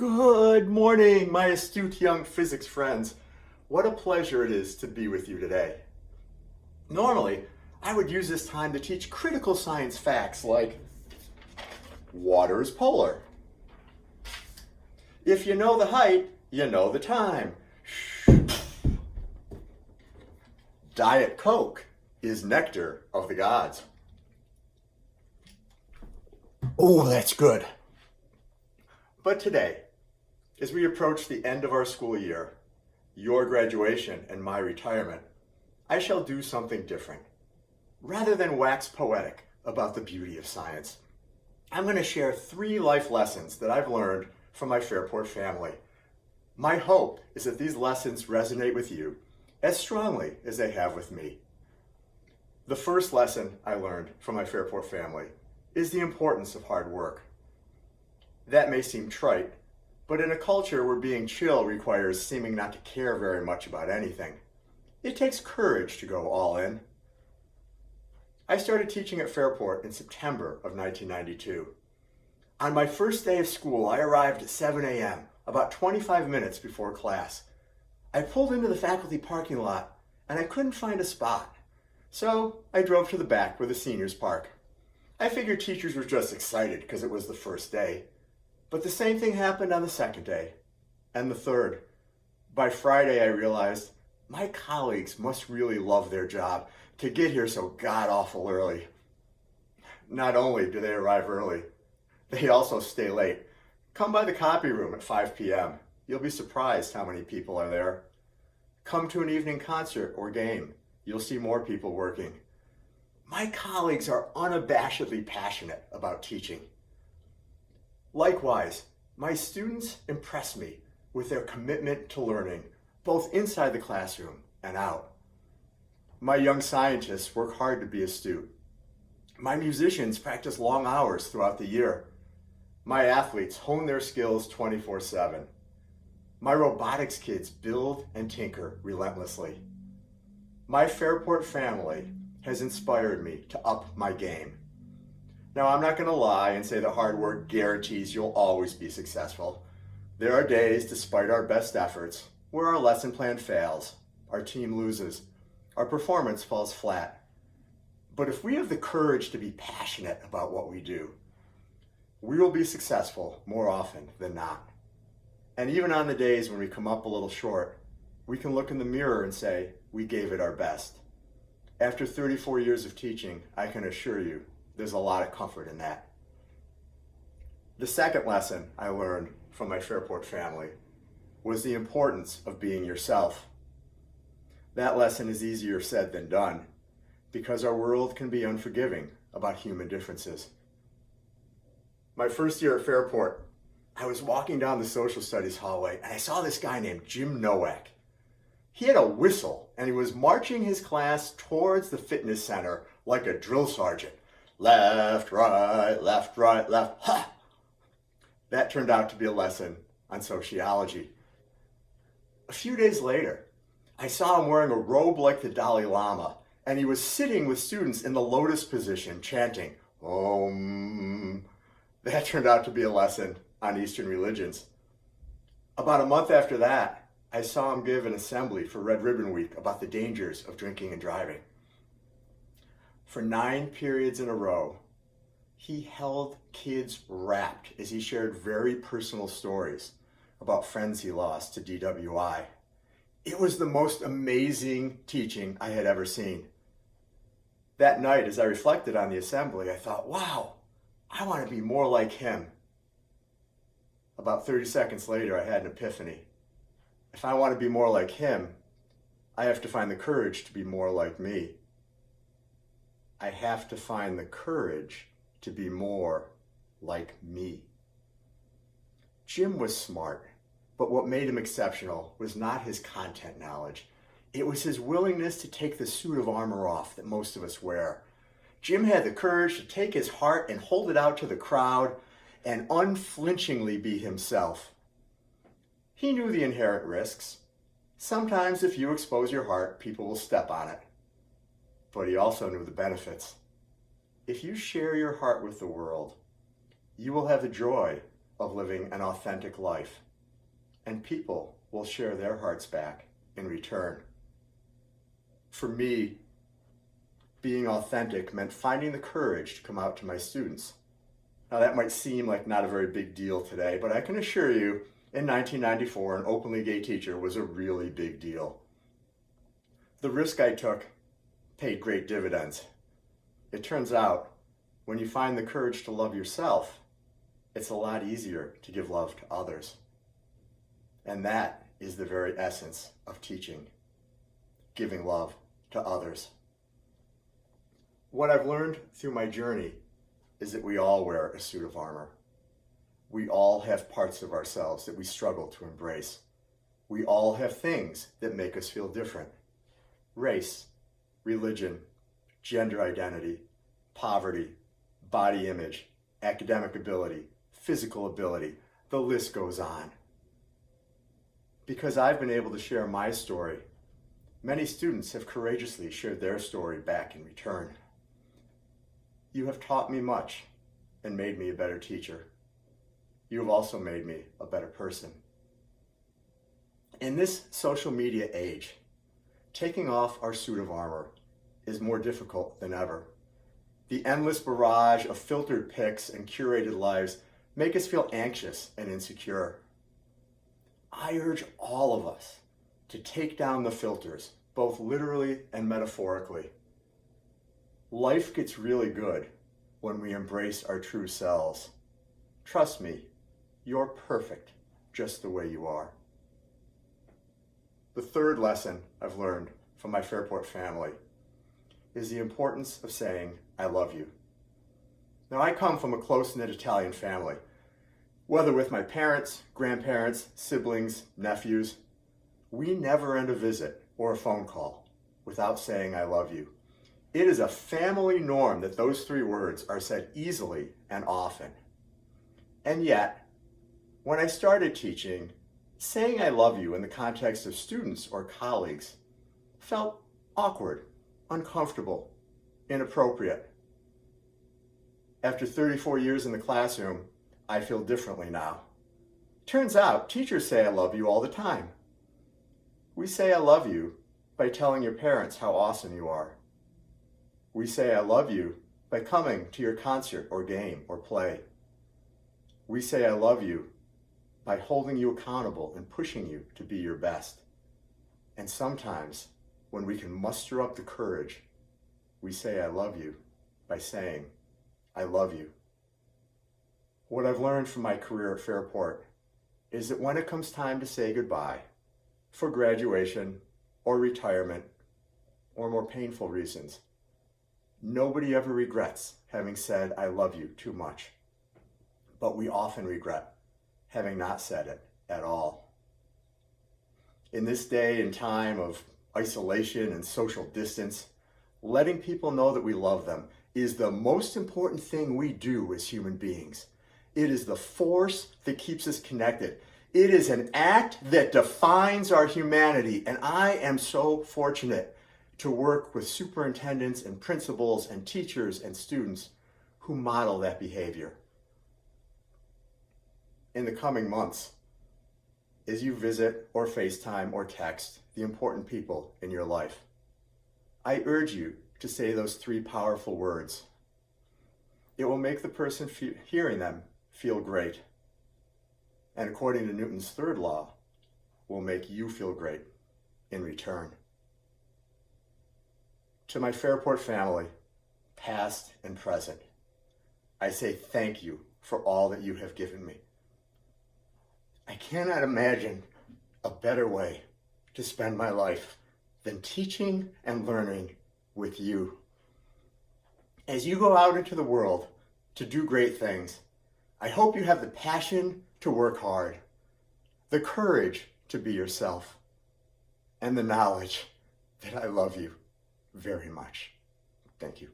Good morning, my astute young physics friends. What a pleasure it is to be with you today. Normally, I would use this time to teach critical science facts like water is polar. If you know the height, you know the time. Diet Coke is nectar of the gods. Oh, that's good. But today, as we approach the end of our school year, your graduation and my retirement, I shall do something different. Rather than wax poetic about the beauty of science, I'm going to share 3 life lessons that I've learned from my Fairport family. My hope is that these lessons resonate with you as strongly as they have with me. The first lesson I learned from my Fairport family is the importance of hard work. That may seem trite, but in a culture where being chill requires seeming not to care very much about anything, it takes courage to go all in. I started teaching at Fairport in September of 1992. On my first day of school, I arrived at 7 a.m., about 25 minutes before class. I pulled into the faculty parking lot and I couldn't find a spot, so I drove to the back where the seniors park. I figured teachers were just excited because it was the first day. But the same thing happened on the second day, and the third. By Friday, I realized my colleagues must really love their job to get here so god-awful early. Not only do they arrive early, they also stay late. Come by the copy room at 5 p.m. You'll be surprised how many people are there. Come to an evening concert or game. You'll see more people working. My colleagues are unabashedly passionate about teaching. Likewise, my students impress me with their commitment to learning, both inside the classroom and out. My young scientists work hard to be astute. My musicians practice long hours throughout the year. My athletes hone their skills 24/7. My robotics kids build and tinker relentlessly. My Fairport family has inspired me to up my game. Now, I'm not going to lie and say that hard work guarantees you'll always be successful. There are days, despite our best efforts, where our lesson plan fails, our team loses, our performance falls flat. But if we have the courage to be passionate about what we do, we will be successful more often than not. And even on the days when we come up a little short, we can look in the mirror and say, we gave it our best. After 34 years of teaching, I can assure you, there's a lot of comfort in that. The second lesson I learned from my Fairport family was the importance of being yourself. That lesson is easier said than done because our world can be unforgiving about human differences. My first year at Fairport, I was walking down the social studies hallway and I saw this guy named Jim Nowak. He had a whistle and he was marching his class towards the fitness center like a drill sergeant. Left, right, left, ha! That turned out to be a lesson on sociology. A few days later, I saw him wearing a robe like the Dalai Lama, and he was sitting with students in the lotus position, chanting, Om. That turned out to be a lesson on Eastern religions. About a month after that, I saw him give an assembly for Red Ribbon Week about the dangers of drinking and driving. For 9 periods in a row, he held kids rapt as he shared very personal stories about friends he lost to DWI. It was the most amazing teaching I had ever seen. That night, as I reflected on the assembly, I thought, wow, I want to be more like him. About 30 seconds later, I had an epiphany. If I want to be more like him, I have to find the courage to be more like me. I have to find the courage to be more like me. Jim was smart, but what made him exceptional was not his content knowledge. It was his willingness to take the suit of armor off that most of us wear. Jim had the courage to take his heart and hold it out to the crowd and unflinchingly be himself. He knew the inherent risks. Sometimes if you expose your heart, people will step on it. But he also knew the benefits. If you share your heart with the world, you will have the joy of living an authentic life, and people will share their hearts back in return. For me, being authentic meant finding the courage to come out to my students. Now that might seem like not a very big deal today, but I can assure you, in 1994, an openly gay teacher was a really big deal. The risk I took paid great dividends. It turns out, when you find the courage to love yourself, it's a lot easier to give love to others. And that is the very essence of teaching, giving love to others. What I've learned through my journey is that we all wear a suit of armor. We all have parts of ourselves that we struggle to embrace. We all have things that make us feel different. Race, religion, gender identity, poverty, body image, academic ability, physical ability, the list goes on. Because I've been able to share my story, many students have courageously shared their story back in return. You have taught me much and made me a better teacher. You have also made me a better person. In this social media age, taking off our suit of armor is more difficult than ever. The endless barrage of filtered pics and curated lives make us feel anxious and insecure. I urge all of us to take down the filters, both literally and metaphorically. Life gets really good when we embrace our true selves. Trust me, you're perfect just the way you are. The third lesson I've learned from my Fairport family is the importance of saying, I love you. Now, I come from a close-knit Italian family. Whether with my parents, grandparents, siblings, nephews, we never end a visit or a phone call without saying, I love you. It is a family norm that those three words are said easily and often. And yet, when I started teaching, saying I love you in the context of students or colleagues felt awkward, uncomfortable, inappropriate. After 34 years in the classroom, I feel differently now. Turns out, teachers say I love you all the time. We say I love you by telling your parents how awesome you are. We say I love you by coming to your concert or game or play. We say I love you by holding you accountable and pushing you to be your best. And sometimes, when we can muster up the courage, we say I love you by saying, I love you. What I've learned from my career at Fairport is that when it comes time to say goodbye, for graduation or retirement or more painful reasons, nobody ever regrets having said I love you too much. But we often regret having not said it at all. In this day and time of isolation and social distance, letting people know that we love them is the most important thing we do as human beings. It is the force that keeps us connected. It is an act that defines our humanity, and I am so fortunate to work with superintendents and principals and teachers and students who model that behavior. In the coming months, as you visit or FaceTime or text the important people in your life, I urge you to say those three powerful words. It will make the person hearing them feel great. And according to Newton's third law, will make you feel great in return. To my Fairport family, past and present, I say thank you for all that you have given me. I cannot imagine a better way to spend my life than teaching and learning with you. As you go out into the world to do great things, I hope you have the passion to work hard, the courage to be yourself, and the knowledge that I love you very much. Thank you.